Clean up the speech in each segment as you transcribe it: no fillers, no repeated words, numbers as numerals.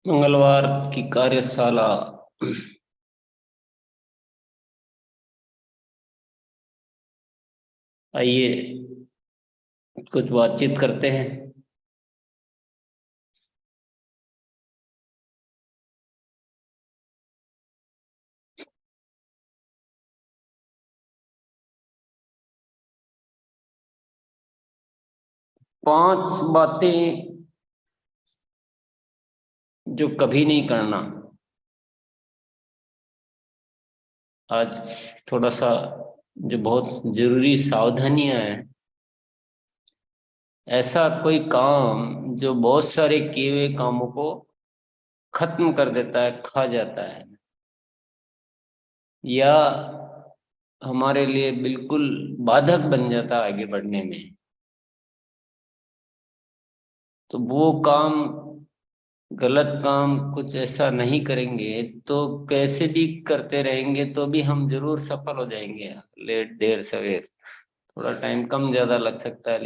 मंगलवार की कार्यशाला। आइए कुछ बातचीत करते हैं। 5 बातें जो कभी नहीं करना। आज थोड़ा सा जो बहुत जरूरी सावधानियां हैं। ऐसा कोई काम जो बहुत सारे किए हुए कामों को खत्म कर देता है, खा जाता है, या हमारे लिए बिल्कुल बाधक बन जाता है आगे बढ़ने में। तो वो काम, गलत काम कुछ ऐसा नहीं करेंगे तो कैसे भी करते रहेंगे तो भी हम जरूर सफल हो जाएंगे, लेट देर सवेर। थोड़ा टाइम कम ज्यादा लग सकता है,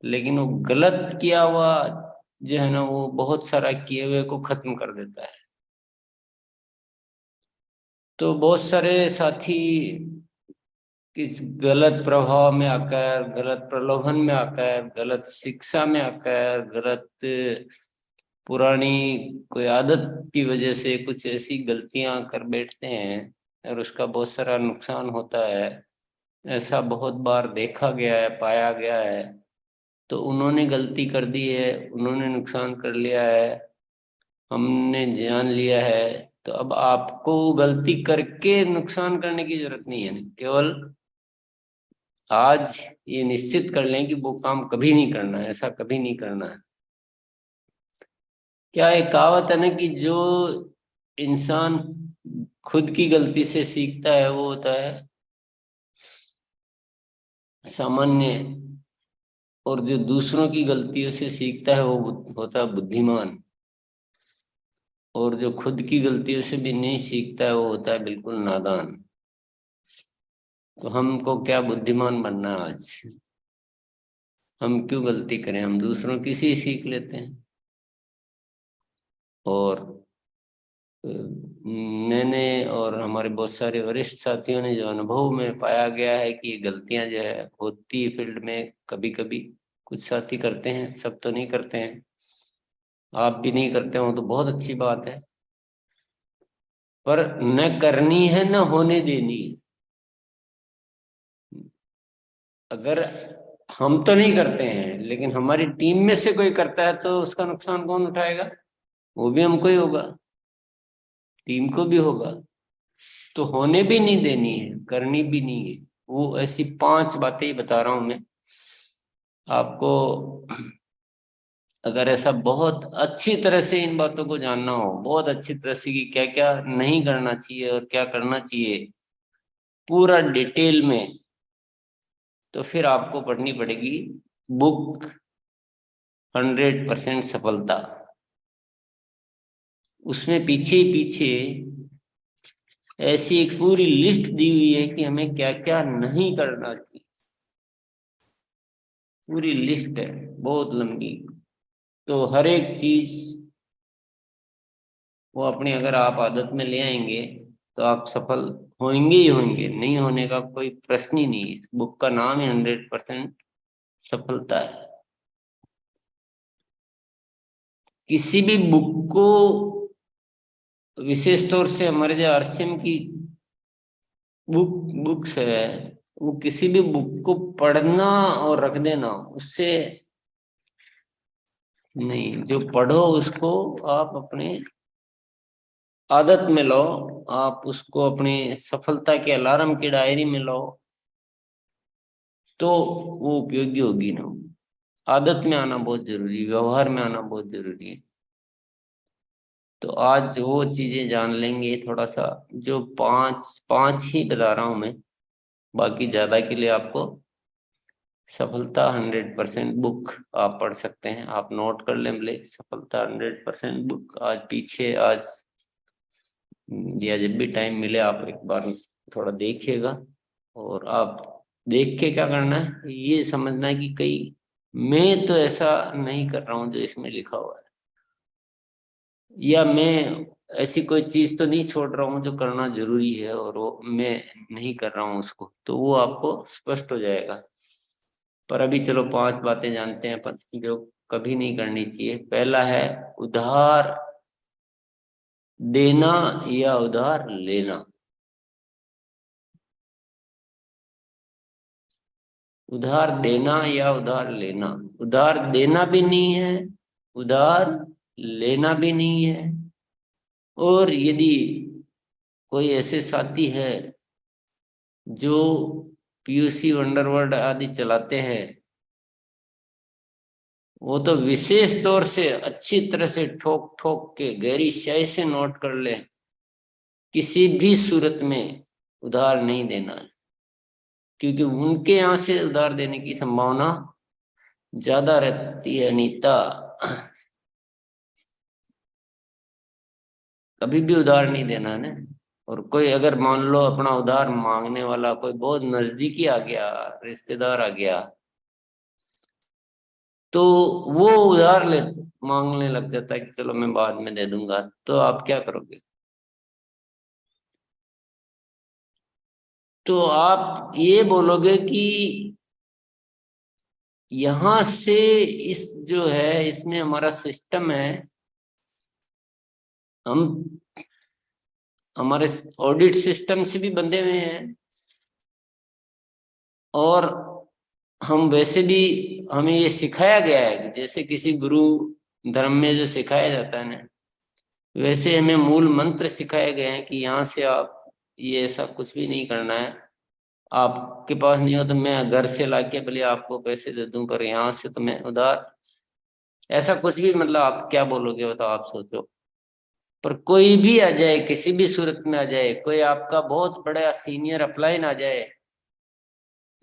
लेकिन वो गलत किया हुआ जो है ना, वो बहुत सारा किए हुए को खत्म कर देता है। तो बहुत सारे साथी किस गलत प्रभाव में आकर, गलत प्रलोभन में आकर, गलत शिक्षा में आकर, गलत पुरानी कोई आदत की वजह से कुछ ऐसी गलतियां कर बैठते हैं और उसका बहुत सारा नुकसान होता है। ऐसा बहुत बार देखा गया है, पाया गया है। तो उन्होंने गलती कर दी है, उन्होंने नुकसान कर लिया है, हमने जान लिया है। तो अब आपको गलती करके नुकसान करने की जरूरत नहीं है। केवल आज ये निश्चित कर लें कि वो काम कभी नहीं करना है, ऐसा कभी नहीं करना है। क्या एक कहावत है ना कि जो इंसान खुद की गलती से सीखता है वो होता है सामान्य, और जो दूसरों की गलतियों से सीखता है वो होता है बुद्धिमान, और जो खुद की गलतियों से भी नहीं सीखता है वो होता है बिल्कुल नादान। तो हमको क्या बुद्धिमान बनना है आज? हम क्यों गलती करें, हम दूसरों की से ही सीख लेते हैं। और मैंने और हमारे बहुत सारे वरिष्ठ साथियों ने जो अनुभव में पाया गया है कि ये गलतियां जो है होती है फील्ड में कभी कभी। कुछ साथी करते हैं, सब तो नहीं करते हैं। आप भी नहीं करते हो तो बहुत अच्छी बात है। पर न करनी है न होने देनी है। अगर हम तो नहीं करते हैं लेकिन हमारी टीम में से कोई करता है तो उसका नुकसान कौन उठाएगा? वो भी हमको ही होगा, टीम को भी होगा। तो होने भी नहीं देनी है, करनी भी नहीं है। वो ऐसी 5 बातें ही बता रहा हूं मैं आपको। अगर ऐसा बहुत अच्छी तरह से इन बातों को जानना हो, बहुत अच्छी तरह से कि क्या क्या नहीं करना चाहिए और क्या करना चाहिए पूरा डिटेल में, तो फिर आपको पढ़नी पड़ेगी बुक 100% सफलता। उसमें पीछे पीछे ऐसी एक पूरी लिस्ट दी हुई है कि हमें क्या क्या नहीं करना चाहिए। पूरी लिस्ट है, बहुत लंबी। तो हर एक चीज वो अपनी अगर आप आदत में ले आएंगे तो आप सफल होंगे ही होंगे, नहीं होने का कोई प्रश्न ही नहीं है। बुक का नाम ही 100% सफलता है। किसी भी बुक को, विशेष तौर से हमारे जो आरसीएम की बुक्स है, वो किसी भी बुक को पढ़ना और रख देना उससे नहीं। जो पढ़ो उसको आप अपने आदत में लो, आप उसको अपनी सफलता के अलार्म की डायरी में लो, तो वो उपयोगी होगी ना। आदत में आना बहुत जरूरी है, व्यवहार में आना बहुत जरूरी है। तो आज वो चीजें जान लेंगे थोड़ा सा, जो पांच पांच ही बता रहा हूं मैं। बाकी ज्यादा के लिए आपको सफलता 100% बुक आप पढ़ सकते हैं। आप नोट कर लें भले, सफलता 100% बुक आज पीछे, आज या जब भी टाइम मिले आप एक बार थोड़ा देखिएगा। और आप देख के क्या करना है, ये समझना है कि कहीं मैं तो ऐसा नहीं कर रहा हूँ जो इसमें लिखा हुआ है। या मैं ऐसी कोई चीज तो नहीं छोड़ रहा हूँ जो करना जरूरी है और वो मैं नहीं कर रहा हूँ उसको, तो वो आपको स्पष्ट हो जाएगा। पर अभी चलो 5 बातें जानते हैं पर जो कभी नहीं करनी चाहिए। पहला है उधार देना या उधार लेना। उधार देना या उधार लेना। उधार देना भी नहीं है, उधार लेना भी नहीं है। और यदि कोई ऐसे साथी है जो पीयूसी वंडरवर्ल्ड आदि चलाते हैं, वो तो विशेष तौर से अच्छी तरह से ठोक ठोक के गहरी स्याही से नोट कर ले, किसी भी सूरत में उधार नहीं देना है। क्योंकि उनके यहाँ से उधार देने की संभावना ज्यादा रहती है अनीता। कभी भी उधार नहीं देना है ना। और कोई अगर मान लो अपना उधार मांगने वाला कोई बहुत नजदीकी आ गया, रिश्तेदार आ गया, तो वो उधार ले मांगने लग जाता है कि चलो मैं बाद में दे दूंगा, तो आप क्या करोगे? तो आप ये बोलोगे कि यहां से इस जो है इसमें हमारा सिस्टम है, हम हमारे ऑडिट सिस्टम से भी बंधे हुए हैं। और हम वैसे भी हमें ये सिखाया गया है कि जैसे किसी गुरु धर्म में जो सिखाया जाता है ना, वैसे हमें मूल मंत्र सिखाए गए हैं कि यहाँ से आप ये ऐसा कुछ भी नहीं करना है। आपके पास नहीं हो तो मैं घर से लाके भले आपको पैसे दे दूं, पर यहाँ से तो मैं उधार, ऐसा कुछ भी मतलब आप क्या बोलोगे बताओ, आप सोचो। पर कोई भी आ जाए, किसी भी सूरत में आ जाए, कोई आपका बहुत बड़ा सीनियर अपलाइन आ जाए,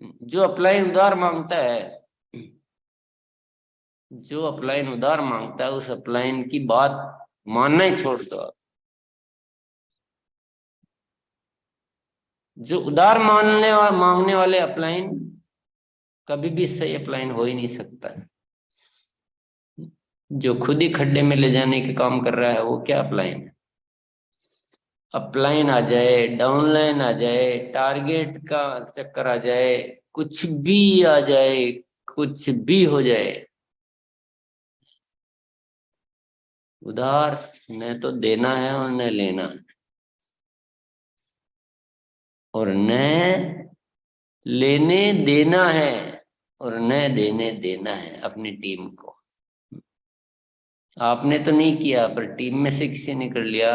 जो अपलाइन उधार मांगता है, जो अपलाइन उधार मांगता है उस अपलाइन की बात मानना ही छोड़ दो आप। जो उधार मांगने वाले अपलाइन कभी भी सही अपलाइन हो ही नहीं सकता है। जो खुद ही खड्डे में ले जाने के काम कर रहा है वो क्या अपलाइन है? अपलाइन आ जाए, डाउनलाइन आ जाए, टारगेट का चक्कर आ जाए, कुछ भी आ जाए, कुछ भी हो जाए, उधार न तो देना है और न लेना है। और न लेने देना है और न देने देना है अपनी टीम को। आपने तो नहीं किया पर टीम में से किसी ने कर लिया।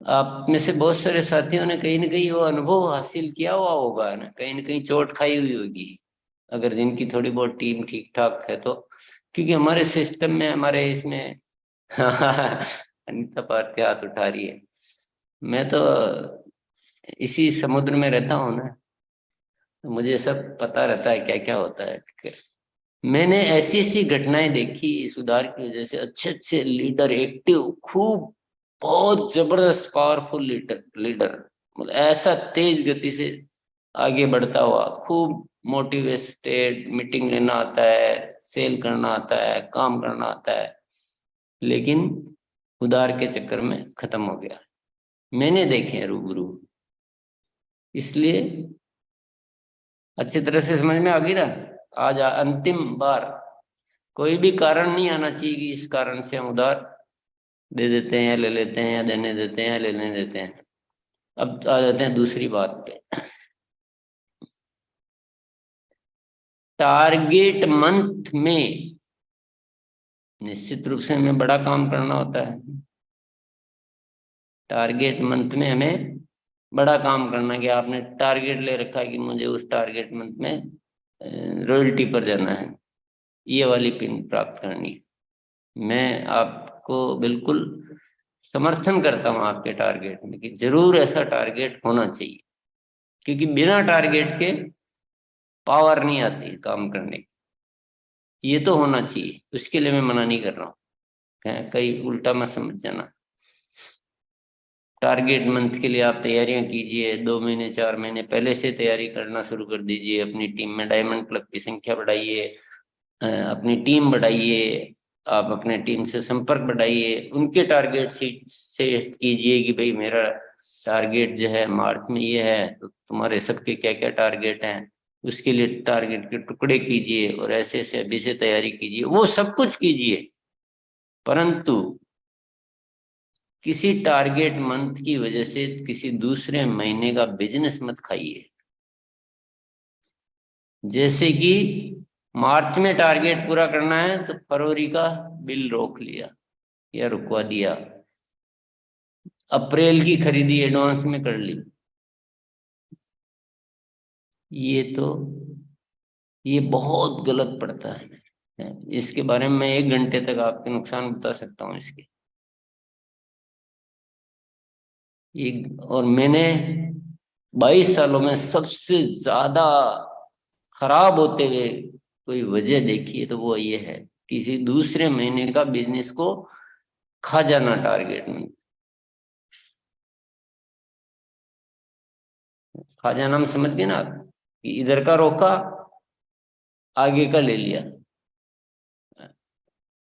आप में से बहुत सारे साथियों ने कहीं ना कहीं वो अनुभव हासिल किया हुआ होगा ना कहीं चोट खाई हुई होगी, अगर जिनकी थोड़ी बहुत टीम ठीक ठाक है तो। क्योंकि हमारे सिस्टम में, हमारे इसमें अनीता पार्थ के हाथ उठा रही है। मैं तो इसी समुद्र में रहता हूँ ना, तो मुझे सब पता रहता है क्या क्या होता है। मैंने ऐसी ऐसी घटनाएं देखी सुधार की वजह से, अच्छे अच्छे लीडर एक्टिव, खूब बहुत जबरदस्त पावरफुल लीडर लीडर, मतलब ऐसा तेज गति से आगे बढ़ता हुआ, खूब मोटिवेटेड, मीटिंग लेना आता है, सेल करना आता है, काम करना आता है, लेकिन उधार के चक्कर में खत्म हो गया। मैंने देखे हैं रूबरू। इसलिए अच्छी तरह से समझ में आ गई ना। आज अंतिम बार, कोई भी कारण नहीं आना चाहिए कि इस कारण से हम उधार दे देते हैं या ले लेते हैं, या देने देते हैं या लेने देते हैं। अब आ जाते हैं दूसरी बात पे। टारगेट मंथ में निश्चित रूप से हमें बड़ा काम करना होता है। टारगेट मंथ में हमें बड़ा काम करना है कि आपने टारगेट ले रखा है कि मुझे उस टारगेट मंथ में रॉयल्टी पर जाना है, ये वाली पिन प्राप्त करनी है। मैं आपको बिल्कुल समर्थन करता हूँ आपके टारगेट में कि जरूर ऐसा टारगेट होना चाहिए, क्योंकि बिना टारगेट के पावर नहीं आती काम करने की। ये तो होना चाहिए, उसके लिए मैं मना नहीं कर रहा हूँ, कहीं उल्टा मत समझ जाना। टारगेट मंथ के लिए आप तैयारियां कीजिए, 2 महीने 4 महीने पहले से तैयारी करना शुरू कर दीजिए। अपनी टीम में डायमंड क्लब की संख्या बढ़ाइए, अपनी टीम बढ़ाइए, आप अपने टीम से संपर्क बढ़ाइए, उनके टारगेट शीट सेट कीजिए कि भाई मेरा टारगेट जो है मार्च में ये है, तो तुम्हारे सबके क्या क्या टारगेट हैं, उसके लिए टारगेट के टुकड़े कीजिए और ऐसे ऐसे अभी से तैयारी कीजिए, वो सब कुछ कीजिए। परंतु किसी टारगेट मंथ की वजह से किसी दूसरे महीने का बिजनेस मत खाइए। जैसे कि मार्च में टारगेट पूरा करना है तो फरवरी का बिल रोक लिया या रुकवा दिया, अप्रैल की खरीदी एडवांस में कर ली। ये तो ये बहुत गलत पड़ता है। इसके बारे में मैं 1 घंटे तक आपके नुकसान बता सकता हूँ इसके। और मैंने 22 सालों में सबसे ज्यादा खराब होते हुए कोई वजह देखी है तो वो ये है, किसी दूसरे महीने का बिजनेस को खा जाना टारगेट में। खा जाना हम समझ गए ना आप, कि इधर का रोका, आगे का ले लिया।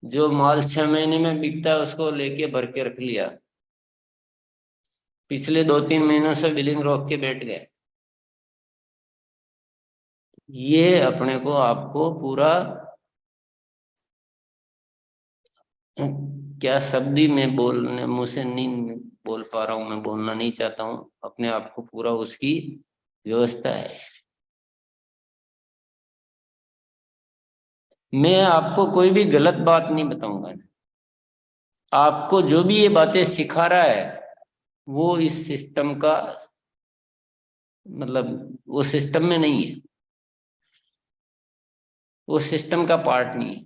जो माल 6 महीने में बिकता है उसको लेके भर के रख लिया, पिछले 2-3 महीनों से बिलिंग रोक के बैठ गए। ये अपने को आपको पूरा, क्या शब्द ही मैं बोलने मुंह से नहीं बोल पा रहा हूँ, मैं बोलना नहीं चाहता हूँ, अपने आप को पूरा उसकी व्यवस्था है। मैं आपको कोई भी गलत बात नहीं बताऊंगा, आपको जो भी ये बातें सिखा रहा है वो इस सिस्टम का मतलब वो सिस्टम में नहीं है, वो सिस्टम का पार्ट नहीं है,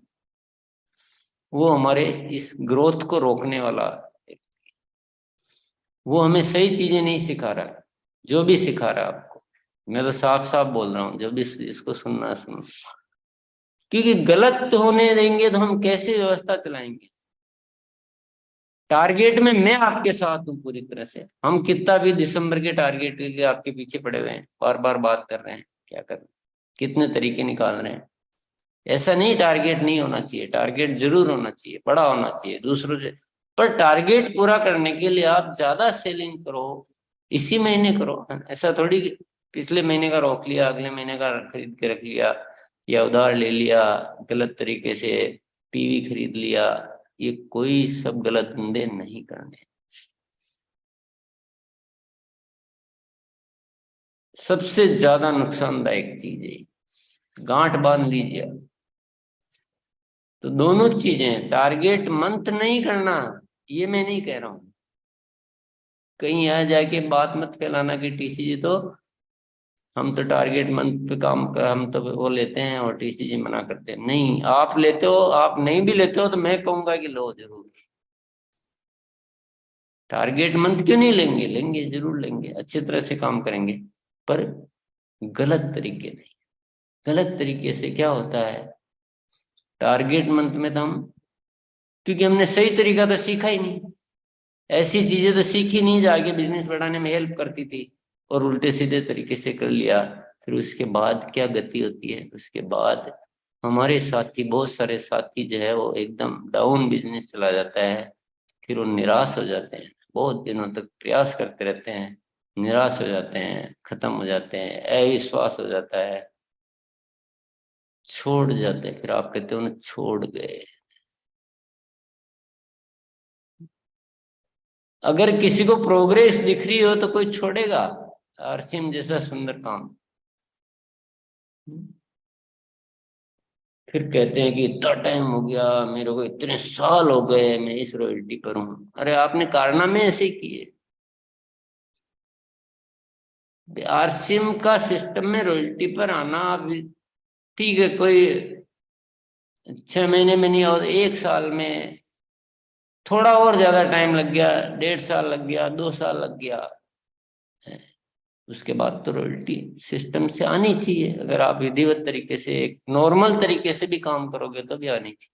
वो हमारे इस ग्रोथ को रोकने वाला है। वो हमें सही चीजें नहीं सिखा रहा है। जो भी सिखा रहा है आपको, मैं तो साफ साफ बोल रहा हूँ, जो भी इसको सुनना है सुनो, क्योंकि गलत होने देंगे तो हम कैसे व्यवस्था चलाएंगे। टारगेट में मैं आपके साथ हूँ पूरी तरह से, हम कितना भी दिसंबर के टारगेट के लिए आपके पीछे पड़े हुए हैं, बार बार बात कर रहे हैं, क्या कर रहे हैं, कितने तरीके निकाल रहे हैं। ऐसा नहीं टारगेट नहीं होना चाहिए, टारगेट जरूर होना चाहिए, बड़ा होना चाहिए दूसरों से। पर टारगेट पूरा करने के लिए आप ज्यादा सेलिंग करो, इसी महीने करो, ऐसा थोड़ी कि पिछले महीने का रोक लिया अगले महीने का खरीद के रख लिया, या उधार ले लिया गलत तरीके से, पीवी खरीद लिया। ये कोई सब गलत धंधे नहीं करने। सबसे ज्यादा नुकसानदायक चीज है, गांठ बांध लीजिए। तो दोनों चीजें, टारगेट मंथ नहीं करना, ये मैं नहीं कह रहा हूं, कहीं आ जाके बात मत फैलाना कि टीसीजी तो, हम तो टारगेट मंथ पे काम कर, हम तो वो लेते हैं और टीसीजी मना करते हैं। नहीं, आप लेते हो, आप नहीं भी लेते हो तो मैं कहूंगा कि लो जरूर। टारगेट मंथ क्यों नहीं लेंगे, लेंगे जरूर लेंगे, अच्छी तरह से काम करेंगे, पर गलत तरीके नहीं। गलत तरीके से क्या होता है, टारगेट मंथ में तो हम, क्योंकि हमने सही तरीका तो सीखा ही नहीं, ऐसी चीजें तो सीखी नहीं जो आगे बिजनेस बढ़ाने में हेल्प करती थी, और उल्टे सीधे तरीके से कर लिया। फिर उसके बाद क्या गति होती है, उसके बाद हमारे साथी, बहुत सारे साथी जो है वो एकदम डाउन बिजनेस चला जाता है। फिर वो निराश हो जाते हैं, बहुत दिनों तक प्रयास करते रहते हैं, निराश हो जाते हैं, खत्म हो जाते हैं, अविश्वास हो जाता है, छोड़ जाते हैं। फिर आप कहते हो ना छोड़ गए। अगर किसी को प्रोग्रेस दिख रही हो तो कोई छोड़ेगा आरसीएम जैसा सुंदर काम। फिर कहते हैं कि इतना टाइम हो गया, मेरे को इतने साल हो गए, मैं इस रॉयल्टी पर हूँ। अरे आपने कारनामे ऐसे किए। आरसीएम का सिस्टम में रॉयल्टी पर आना अभी ठीक है, कोई 6 महीने में नहीं, और 1 साल में थोड़ा और ज्यादा टाइम लग गया, 1.5 साल लग गया, 2 साल लग गया, उसके बाद तो रॉयल्टी सिस्टम से आनी चाहिए। अगर आप विधिवत तरीके से, एक नॉर्मल तरीके से भी काम करोगे तो भी आनी चाहिए।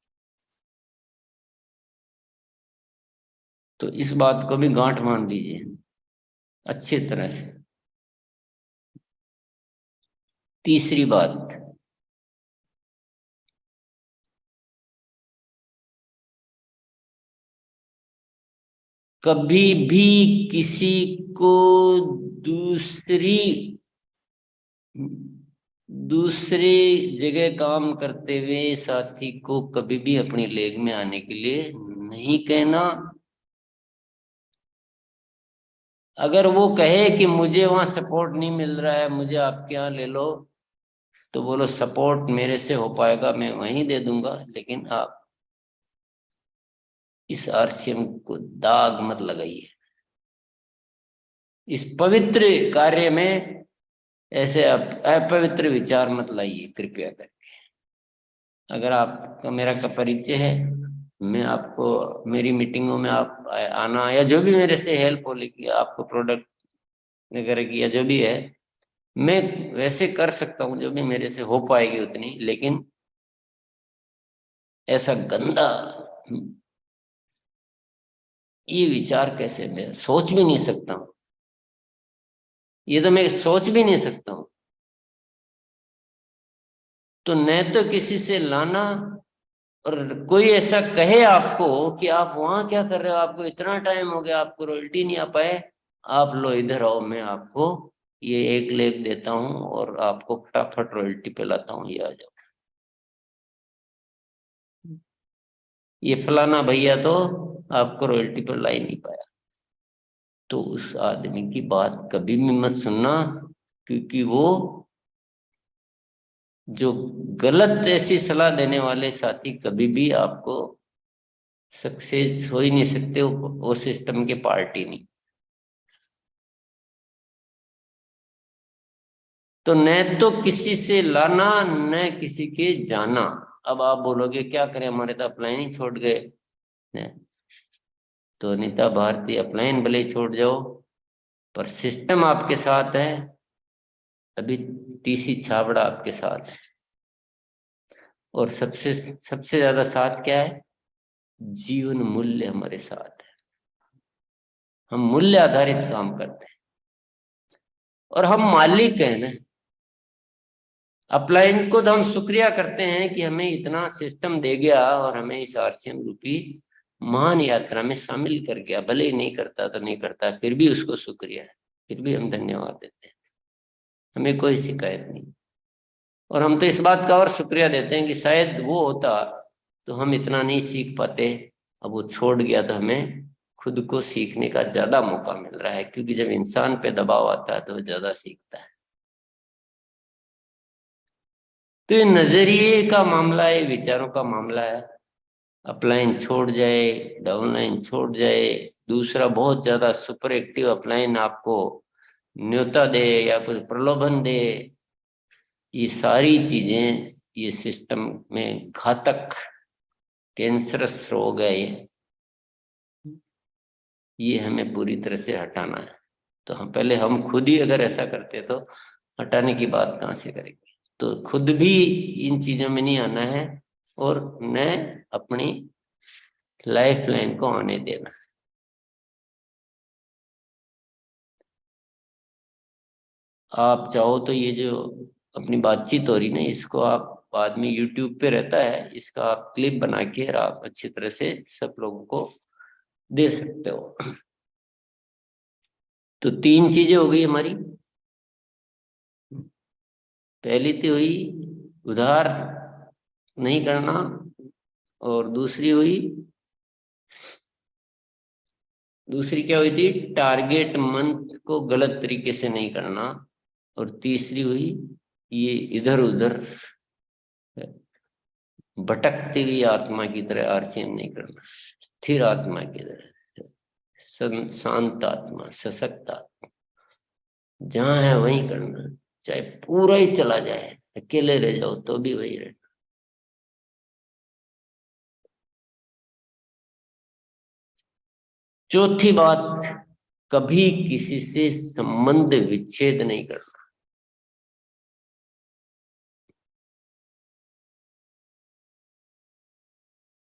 तो इस बात को भी गांठ मान लीजिए अच्छी तरह से। तीसरी बात, कभी भी किसी को दूसरी दूसरी जगह काम करते हुए साथी को कभी भी अपनी लेग में आने के लिए नहीं कहना। अगर वो कहे कि मुझे वहां सपोर्ट नहीं मिल रहा है, मुझे आपके यहाँ ले लो, तो बोलो सपोर्ट मेरे से हो पाएगा, मैं वहीं दे दूंगा, लेकिन आप इस आरसीएम को दाग मत लगाइए। इस पवित्र कार्य में ऐसे अपवित्र विचार मत लाइए कृपया करके। अगर आपका मेरा का परिचय है, मैं आपको मेरी मीटिंगों में आप आना, या जो भी मेरे से हेल्प हो कि आपको प्रोडक्ट वगैरह की या जो भी है, मैं वैसे कर सकता हूँ जो भी मेरे से हो पाएगी उतनी, लेकिन ऐसा गंदा ये विचार कैसे, मैं सोच भी नहीं सकता हूँ, ये तो मैं सोच भी नहीं सकता हूँ। तो न तो किसी से लाना, और कोई ऐसा कहे आपको कि आप वहां क्या कर रहे हो, आपको इतना टाइम हो गया, आपको रॉयल्टी नहीं आ पाए, आप लो इधर आओ, मैं आपको ये 1 लेख देता हूँ और आपको फटाफट रॉयल्टी पे लाता हूँ, ये आ जाओ। ये फलाना भैया तो आपको रॉयल्टी पर ला ही नहीं पाया। तो उस आदमी की बात कभी भी मत सुनना, क्योंकि वो जो गलत ऐसी सलाह देने वाले साथी कभी भी आपको सक्सेस हो ही नहीं सकते, वो सिस्टम के पार्टी नहीं। तो न तो किसी से लाना, न किसी के जाना। अब आप बोलोगे क्या करें, हमारे तो अपलाइन ही छोड़ गए। न, तो अनीता भारती अपलाइन भले ही छोड़ जाओ, पर सिस्टम आपके साथ है। अभी तीसरी छाबड़ा आपके साथ है। और सबसे सबसे ज्यादा साथ क्या है, जीवन मूल्य हमारे साथ है। हम मूल्य आधारित काम करते हैं, और हम मालिक हैं ना। अपलाइन को तो हम शुक्रिया करते हैं कि हमें इतना सिस्टम दे गया और हमें इस आरसीएम रूपी महान यात्रा में शामिल कर गया। भले ही नहीं करता तो नहीं करता, फिर भी उसको शुक्रिया है, फिर भी हम धन्यवाद देते हैं, हमें कोई शिकायत नहीं। और हम तो इस बात का और शुक्रिया देते हैं कि शायद वो होता तो हम इतना नहीं सीख पाते। अब वो छोड़ गया तो हमें खुद को सीखने का ज्यादा मौका मिल रहा है, क्योंकि जब इंसान पे दबाव आता है तो वो ज्यादा सीखता है। तो ये नजरिए का मामला है, विचारों का मामला है। अपलाइन छोड़ जाए, डाउनलाइन छोड़ जाए, दूसरा बहुत ज्यादा सुपर एक्टिव अपलाइन आपको न्योता दे या कुछ प्रलोभन दे, ये सारी चीजें ये सिस्टम में घातक कैंसरस रोग है ये हमें पूरी तरह से हटाना है। तो हम खुद ही अगर ऐसा करते तो हटाने की बात कहाँ से करेंगे। तो खुद भी इन चीजों में नहीं आना है, और न अपनी लाइफ लाइन को आने देना। आप चाहो तो ये जो अपनी बातचीत हो रही ना, इसको आप बाद में यूट्यूब पे रहता है, इसका आप क्लिप बना के और आप अच्छी तरह से सब लोगों को दे सकते हो। तो 3 चीजें हो गई हमारी। पहली तो हुई उधार नहीं करना, और दूसरी क्या हुई थी, टारगेट मंथ को गलत तरीके से नहीं करना। और तीसरी हुई ये इधर उधर भटकती हुई आत्मा की तरह आरसीएम नहीं करना, स्थिर आत्मा की तरह, शांत आत्मा, सशक्त आत्मा, जहां है वहीं करना। चाहे पूरा ही चला जाए, अकेले रह जाओ तो भी वही रहना। चौथी बात, कभी किसी से संबंध विच्छेद नहीं करना।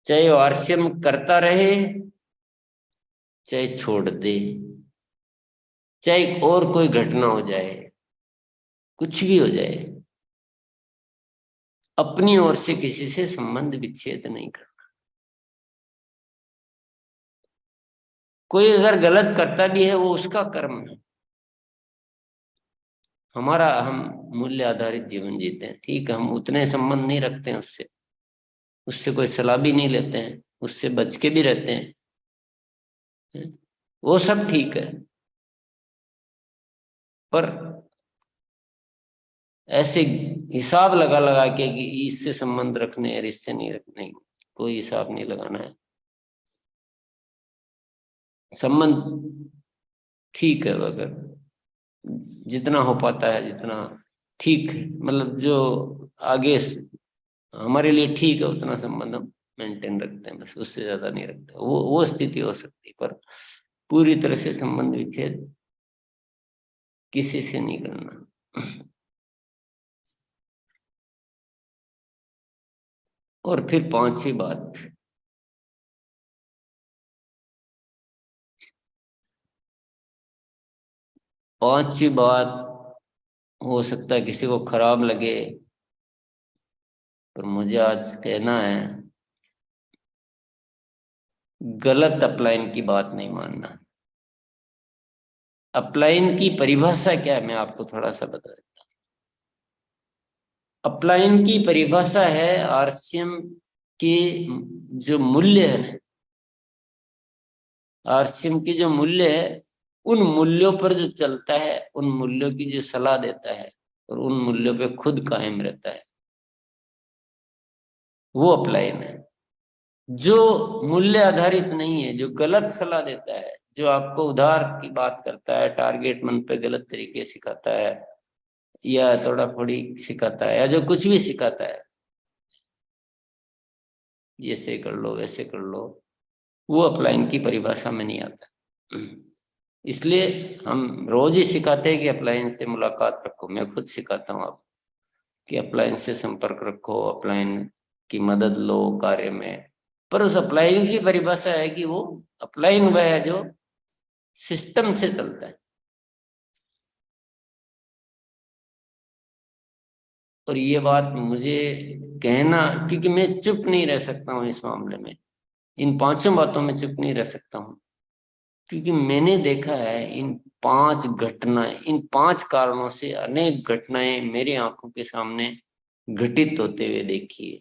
चाहे वो आरसीएम करता रहे, चाहे छोड़ दे, चाहे और कोई घटना हो जाए, कुछ भी हो जाए, अपनी ओर से किसी से संबंध विच्छेद नहीं करना। कोई अगर गलत करता भी है वो उसका कर्म है, हमारा हम मूल्य आधारित जीवन जीते हैं, ठीक है, हम उतने संबंध नहीं रखते हैं उससे, उससे कोई सलाह भी नहीं लेते हैं, उससे बच के भी रहते हैं, वो सब ठीक है। पर ऐसे हिसाब लगा लगा के कि इससे संबंध रखने हैं इससे नहीं रखने, कोई हिसाब नहीं लगाना है। संबंध ठीक है, अगर जितना हो पाता है, जितना ठीक है, मतलब जो आगे हमारे लिए ठीक है उतना संबंध हम मेंटेन रखते हैं, बस उससे ज्यादा नहीं रखते। वो स्थिति हो सकती है, पर पूरी तरह से संबंध विच्छेद किसी से नहीं करना। और फिर पांचवी बात, पांचवी बात हो सकता है किसी को खराब लगे, पर मुझे आज कहना है, गलत अपलाइन की बात नहीं मानना। अपलाइन की परिभाषा क्या है मैं आपको थोड़ा सा बता देता हूं। अपलाइन की परिभाषा है आरसीएम के जो मूल्य है, आरसीएम की जो मूल्य है, उन मूल्यों पर जो चलता है, उन मूल्यों की जो सलाह देता है और उन मूल्यों पे खुद कायम रहता है, वो अपलाइन है। जो मूल्य आधारित नहीं है, जो गलत सलाह देता है, जो आपको उधार की बात करता है, टारगेट मन पे गलत तरीके सिखाता है, या थोड़ा थोड़ी सिखाता है, या जो कुछ भी सिखाता है, ऐसे कर लो वैसे कर लो, वो अपलाइन की परिभाषा में नहीं आता। इसलिए हम रोज ही सिखाते हैं कि अपलाइन से मुलाकात रखो, मैं खुद सिखाता हूँ आपको कि अपलाइन से संपर्क रखो, अपलाइन की मदद लो कार्य में। पर उस अपलाइन की परिभाषा है कि वो अपलाइन वह है जो सिस्टम से चलता है। और ये बात मुझे कहना, क्योंकि मैं चुप नहीं रह सकता हूँ इस मामले में, इन पांचों बातों में चुप नहीं रह सकता हूँ, क्योंकि मैंने देखा है इन पांच घटनाएं, इन पांच कारणों से अनेक घटनाएं मेरी आंखों के सामने घटित होते हुए देखी है।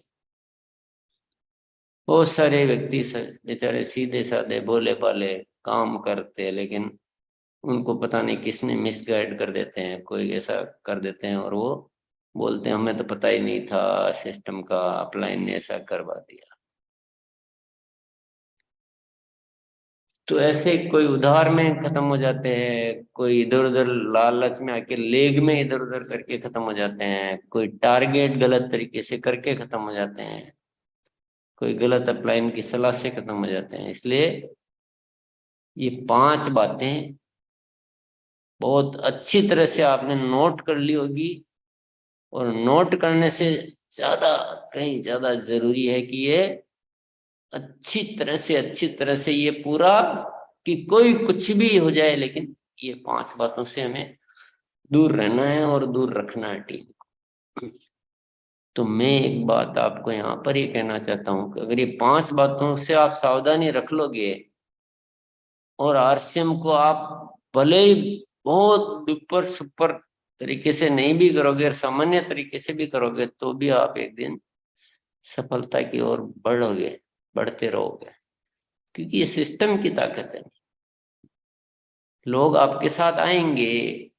बहुत सारे व्यक्ति बेचारे सीधे साधे भोले भाले काम करते हैं, लेकिन उनको पता नहीं किसने मिसगाइड कर देते हैं, कोई ऐसा कर देते हैं और वो बोलते हैं हमें तो पता ही नहीं था सिस्टम का, अपलाइन ने ऐसा करवा दिया। तो ऐसे कोई उधार में खत्म हो जाते हैं, कोई इधर उधर लालच में आके लेग में इधर उधर करके खत्म हो जाते हैं, कोई टारगेट गलत तरीके से करके खत्म हो जाते हैं, कोई गलत अपलाइन की सलाह से खत्म हो जाते हैं। इसलिए ये पांच बातें बहुत अच्छी तरह से आपने नोट कर ली होगी, और नोट करने से ज्यादा, कहीं ज्यादा जरूरी है कि ये अच्छी तरह से ये पूरा, कि कोई कुछ भी हो जाए लेकिन ये पांच बातों से हमें दूर रहना है और दूर रखना है टीम को। तो मैं एक बात आपको यहाँ पर ये कहना चाहता हूँ कि अगर ये पांच बातों से आप सावधानी रख लोगे, और आरसीएम को आप भले ही बहुत ऊपर सुपर तरीके से नहीं भी करोगे और सामान्य तरीके से भी करोगे, तो भी आप एक दिन सफलता की ओर बढ़ोगे, बढ़ते रहोगे, क्योंकि ये सिस्टम की ताकत है। लोग आपके साथ आएंगे,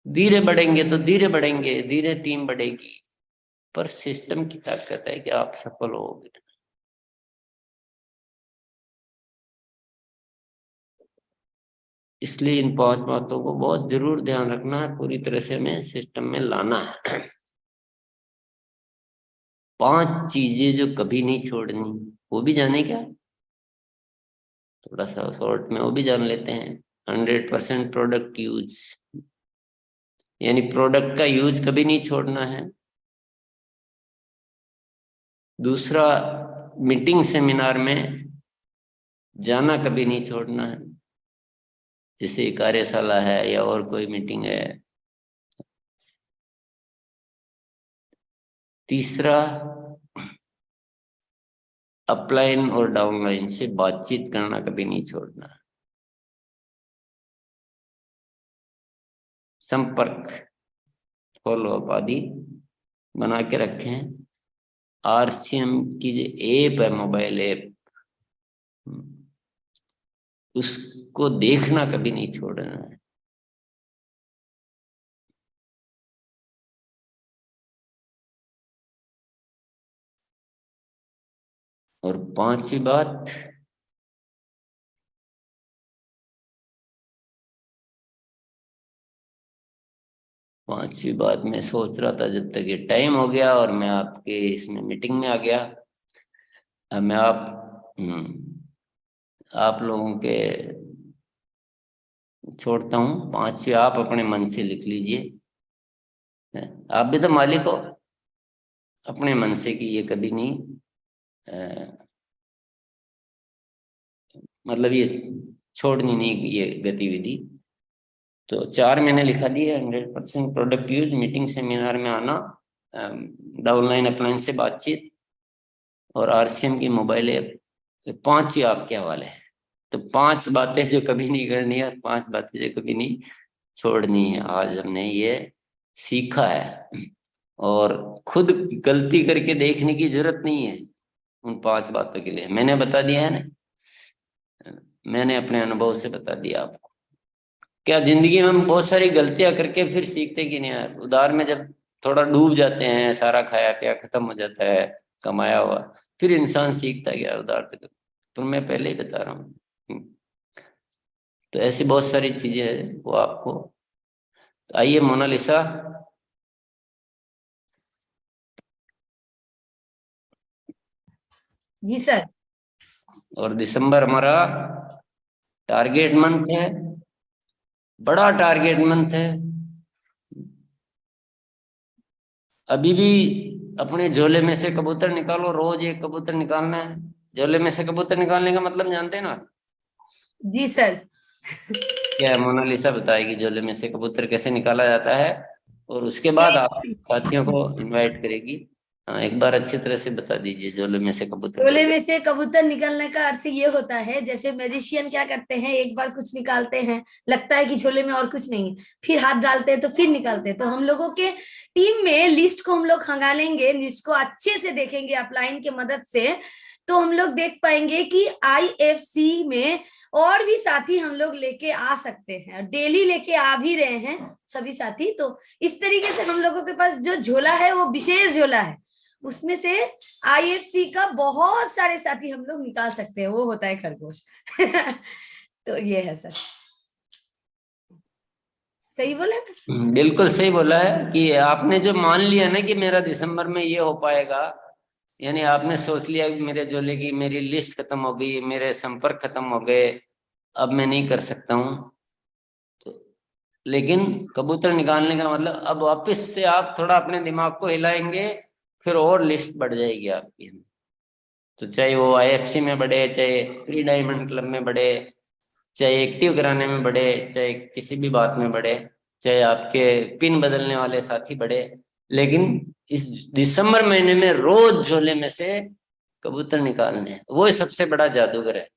धीरे बढ़ेंगे तो धीरे बढ़ेंगे, धीरे टीम बढ़ेगी, पर सिस्टम की ताकत है कि आप सफल होगे। इसलिए इन पांच बातों को बहुत जरूर ध्यान रखना है, पूरी तरह से हमें सिस्टम में लाना है। पांच चीजें जो कभी नहीं छोड़नी, वो भी जाने क्या, थोड़ा सा शॉर्ट में वो भी जान लेते हैं। 100% प्रोडक्ट यूज, यानी प्रोडक्ट का यूज कभी नहीं छोड़ना है। दूसरा, मीटिंग सेमिनार में जाना कभी नहीं छोड़ना है, जैसे कार्यशाला है या और कोई मीटिंग है। तीसरा, अपलाइन और डाउनलाइन से बातचीत करना कभी नहीं छोड़ना। संपर्क, फॉलो अप आदि बना के रखें। आरसीएम की जो ऐप है, मोबाइल ऐप, उसको देखना कभी नहीं छोड़ना है। और पांचवी बात, मैं सोच रहा था जब तक ये टाइम हो गया और मैं आपके इसमें मीटिंग में आ गया। अब मैं आप लोगों के छोड़ता हूँ। पांचवी आप अपने मन से लिख लीजिए। आप भी तो मालिक हो अपने मन से कि ये कभी नहीं मतलब ये छोड़नी नहीं ये गतिविधि। तो 4 मैंने लिखा दिए। 100% प्रोडक्ट यूज, मीटिंग सेमिनार में आना, डाउनलाइन अपलाइन से बातचीत और आरसीएम की मोबाइल ऐप। तो 5 ही आपके हवाले है। तो 5 बातें जो कभी नहीं करनी है, 5 बातें जो कभी नहीं छोड़नी है, आज हमने ये सीखा है। और खुद गलती करके देखने की जरूरत नहीं है। उन 5 बातों के लिए मैंने बता दिया है ना, मैंने अपने अनुभव से बता दिया आपको। क्या जिंदगी में हम बहुत सारी गलतियां करके फिर सीखते कि नहीं यार, उधार में जब थोड़ा डूब जाते हैं, सारा खाया पिया खत्म हो जाता है, कमाया हुआ, फिर इंसान सीखता गया उधार तक। तो मैं पहले ही बता रहा हूँ। तो ऐसी बहुत सारी चीजें हैं वो आपको। तो आइए मोनालिसा। जी सर। और दिसंबर हमारा टारगेट मंथ है, बड़ा टारगेट मंथ है। अभी भी अपने झोले में से कबूतर निकालो, रोज एक कबूतर निकालना है। झोले में से कबूतर निकालने का मतलब जानते हैं ना? जी सर। क्या है, मोनालिसा बताएगी झोले में से कबूतर कैसे निकाला जाता है। और उसके बाद आप साथियों को इनवाइट करेगी। हाँ, एक बार अच्छी तरह से बता दीजिए झोले में से कबूतर झोले कैसे। में से कबूतर निकलने का अर्थ ये होता है, जैसे मैजिशियन क्या करते हैं, एक बार कुछ निकालते हैं, लगता है कि झोले में और कुछ नहीं है, फिर हाथ डालते हैं तो फिर निकालते हैं। तो हम लोगों के टीम में लिस्ट को हम लोग खंगालेंगे, लिस्ट को अच्छे से देखेंगे अपलाइन की मदद से, तो हम लोग देख पाएंगे कि आईएफसी में और भी साथी हम लोग लेके आ सकते हैं। डेली लेके आ भी रहे हैं सभी साथी। तो इस तरीके से हम लोगों के पास जो झोला है वो विशेष झोला है, उसमें से आईएफसी का बहुत सारे साथी हम लोग निकाल सकते हैं, वो होता है खरगोश। तो ये है सर, सही बोला? बिल्कुल सही बोला है कि आपने जो मान लिया ना कि मेरा दिसंबर में ये हो पाएगा, यानी आपने सोच लिया कि मेरे झोले की मेरी लिस्ट खत्म हो गई, मेरे संपर्क खत्म हो गए, अब मैं नहीं कर सकता हूँ। तो लेकिन कबूतर निकालने का मतलब अब वापस से आप थोड़ा अपने दिमाग को हिलाएंगे, फिर और लिस्ट बढ़ जाएगी आपकी। तो चाहे वो आईएफसी में बढ़े, चाहे प्री डायमंड क्लब में बढ़े, चाहे एक्टिव कराने में बढ़े, चाहे किसी भी बात में बढ़े, चाहे आपके पिन बदलने वाले साथी बढ़े, लेकिन इस दिसंबर महीने में रोज झोले में से कबूतर निकालने हैं। वो सबसे बड़ा जादूगर है।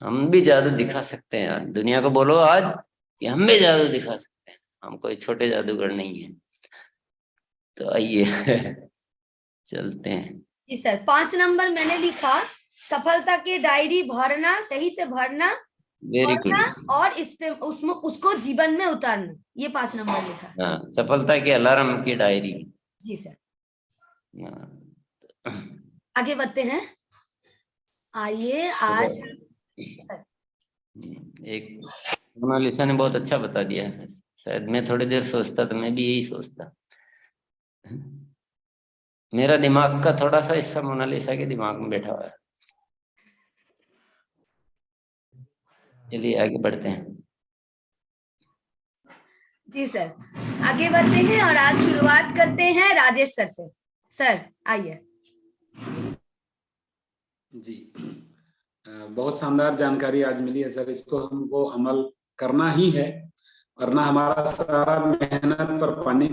हम भी जादू दिखा सकते हैं यार, दुनिया को बोलो आज कि हम भी जादू दिखा सकते हैं, हम कोई छोटे जादूगर नहीं है। तो आइए चलते हैं। जी सर। 5 नंबर मैंने लिखा, सफलता के डायरी भरना, सही से भरना, वेरी पढ़ना, गुड। और उसमें उसको जीवन में उतारना। ये 5 नंबर लिखा। हाँ, सफलता के अलार्म की डायरी। जी सर। हाँ। आगे बढ़ते हैं। आइए आज सर। एक मोनालिसा ने बहुत अच्छा बता दिया है। शायद मैं थोड़ी देर सोचता तो मैं भी यही सोचता। मेरा दिमाग का थोड़ा सा हिस्सा मोनालिसा के दिमाग में बैठा हुआ है। चलिए आगे बढ़ते हैं। जी सर, आगे बढ़ते हैं और आज शुरुआत करते हैं राजेश सर से। सर आइए। जी, बहुत शानदार जानकारी आज मिली है सर। इसको हमको अमल करना ही है, वरना हमारा सारा मेहनत पर पानी